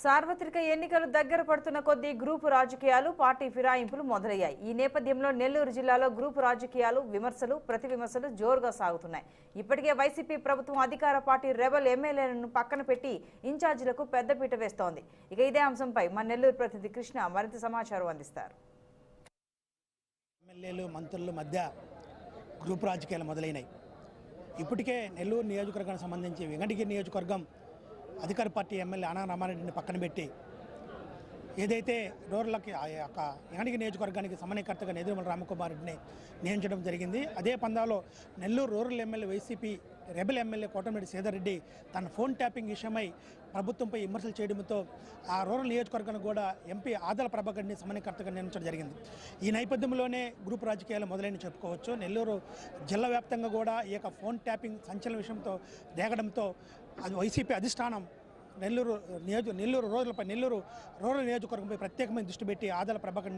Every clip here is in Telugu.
సార్వత్రిక ఎన్నికలు దగ్గర పడుతున్న కొద్దీ గ్రూపు రాజకీయాలు పార్టీ ఫిరాయింపులు మొదలయ్యాయి. ఈ నేపథ్యంలో నెల్లూరు జిల్లాలో గ్రూపు రాజకీయాలు విమర్శలు ప్రతి విమర్శలు జోరుగా సాగుతున్నాయి. ఇప్పటికే వైసీపీ ప్రభుత్వం అధికార పార్టీ రెబల్ ఎమ్మెల్యేలను పక్కన పెట్టి ఇన్ఛార్జీలకు పెద్దపీట వేస్తోంది. ఇక ఇదే అంశంపై మన నెల్లూరు ప్రతినిధి కృష్ణ మరింత సమాచారం అందిస్తారు. ఎమ్మెల్యేలు మంత్రుల మధ్య గ్రూప్ రాజకీయాలు మొదలైనాయి. ఇప్పటికే నెల్లూరు నియోజకవర్గానికి సంబంధించి వెంకటగిరి నియోజకవర్గం అధికార పార్టీ ఎమ్మెల్యే ఆనా రామారెడ్డిని పక్కన పెట్టి ఏదైతే రూరల్కి ఆ యొక్క వెంకటగిరి నియోజకవర్గానికి సమన్వయకర్తగా నేదురుమల రామకుమార్ రెడ్డిని నియమించడం జరిగింది. అదే పందాలో Nellore rural MLA YCP rebel MLA Kotamreddy Sridhar Reddy తన ఫోన్ ట్యాపింగ్ విషయమై ప్రభుత్వంపై విమర్శలు చేయడంతో ఆ రూరల్ నియోజకవర్గానికి కూడా ఎంపీ ఆదల ప్రభాకర్ని సమన్వయకర్తగా నియమించడం జరిగింది. ఈ నేపథ్యంలోనే గ్రూప్ రాజకీయాలు మొదలైన చెప్పుకోవచ్చు. నెల్లూరు జిల్లా వ్యాప్తంగా కూడా ఈ యొక్క ఫోన్ ట్యాపింగ్ సంచలన విషయంతో దేగడంతో అది వైసీపీ అధిష్టానం నెల్లూరు రూరల్ నియోజకవర్గంపై ప్రత్యేకమైన దృష్టి పెట్టి ఆదల ప్రభాకర్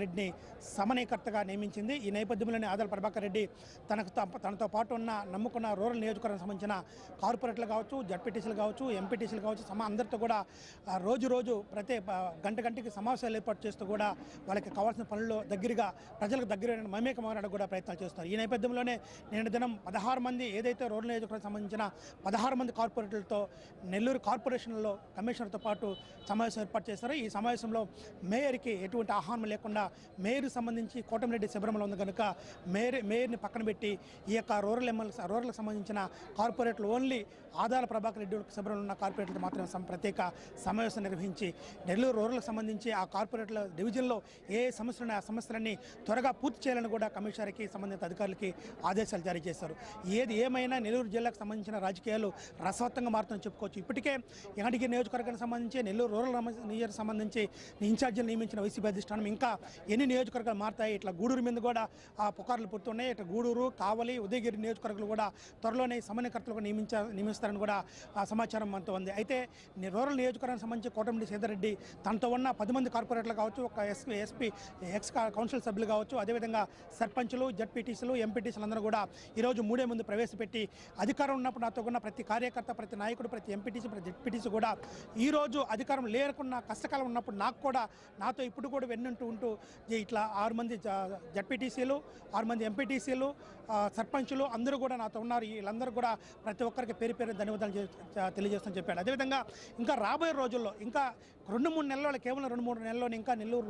రెడ్డిని సమన్వయకర్తగా నియమించింది. ఈ నేపథ్యంలోనే ఆదల ప్రభాకర్ రెడ్డి తనతో పాటు ఉన్న నమ్ముకున్న రూరల్ నియోజకవర్గం సంబంధించిన కార్పొరేట్లు కావచ్చు, జడ్పీటీసీలు కావచ్చు, ఎంపీటీసీలు కావచ్చు, అందరితో కూడా రోజు ప్రతి గంటకి సమావేశాలు ఏర్పాటు చేస్తూ కూడా వాళ్ళకి కావాల్సిన పనుల్లో దగ్గరగా ప్రజలకు దగ్గర మమేకమవడానికి కూడా ప్రయత్నాలు చేస్తున్నారు. ఈ నేపథ్యంలోనే నిన్న దినం 16 మంది ఏదైతే రూరల్ నియోజకవర్గం సంబంధించిన 16 మంది కార్పొరేటర్లతో నెల్లూరు కార్పొరేషన్లో కమిషనర్తో పాటు సమావేశం ఏర్పాటు చేశారు. ఈ సమావేశంలో మేయర్కి ఎటువంటి ఆహ్వానం లేకుండా మేయర్కి సంబంధించి కోటమిరెడ్డి శబరిమల ఉంది కనుక మేయర్ని పక్కన పెట్టి ఈ యొక్క రూరల్కి సంబంధించిన కార్పొరేట్లు ఓన్లీ ఆదాల ప్రభాకర్ రెడ్డి శబరిమల ఉన్న కార్పొరేట్లు మాత్రమే ప్రత్యేక సమావేశం నిర్వహించి నెల్లూరు రూరల్కి సంబంధించి ఆ కార్పొరేట్ల డివిజన్లో ఏ సమస్యలు ఆ సమస్యలన్నీ త్వరగా పూర్తి చేయాలని కూడా కమిషనర్కి సంబంధిత అధికారులకి ఆదేశాలు జారీ చేశారు. ఏమైనా నెల్లూరు జిల్లాకు సంబంధించిన రాజకీయాలు రసవత్తంగా మారుతుందని చెప్పుకోవచ్చు. ఇప్పటికే వెంకటగిరి నియోజకవర్గానికి సంబంధించి నెల్లూరు రూరల్ నియోజకవర్గానికి సంబంధించి ఇన్ఛార్జీలు నియమించిన వైసీపీ అధిష్టానం ఇంకా ఎన్ని నియోజకవర్గాలు మారుతాయి, ఇట్లా గూడూరు మీద కూడా ఆ పుకార్లు పుడుతున్నాయి. ఇట్లా గూడూరు, కావలి, ఉదయగిరి నియోజకవర్గాలు కూడా త్వరలోనే సమన్వయకర్తలు నియమిస్తారని కూడా సమాచారం మనతో ఉంది. అయితే రూరల్ నియోజకవర్గానికి సంబంధించి కోటమిరెడ్డి శ్రీధర్రెడ్డి తనతో ఉన్న 10 మంది కార్పొరేటర్లు కావచ్చు, ఒక ఎస్పీ ఎక్స్ కౌన్సిల్ సభ్యులు కావచ్చు, అదేవిధంగా సర్పంచులు, జడ్పీటీసీలు, ఎంపీటీసీలు అందరూ కూడా ఈరోజు 3 ముందు ప్రవేశపెట్టి అధికారం ఉన్నప్పుడు నాతో ఉన్న ప్రతి కార్యకర్త, ప్రతి నాయకుడు, ప్రతి ఎంపీటీసీ, ప్రతి జడ్పీటీసీ కూడా ఈరోజు అధికారం లేకుండా కష్టకాలం ఉన్నప్పుడు నాతో ఇప్పుడు కూడా ఉంటూ ఇట్లా 6 మంది జడ్పీటీసీలు, 6 మంది ఎంపీటీసీలు, సర్పంచులు అందరూ కూడా నాతో ఉన్నారు. వీళ్ళందరూ కూడా ప్రతి ఒక్కరికి పేరు ధన్యవాదాలు తెలియజేస్తామని చెప్పాడు. అదేవిధంగా ఇంకా రాబోయే రోజుల్లో ఇంకా 2-3 నెలల్లో కేవలం 2-3 నెలల్లో ఇంకా నెల్లూరు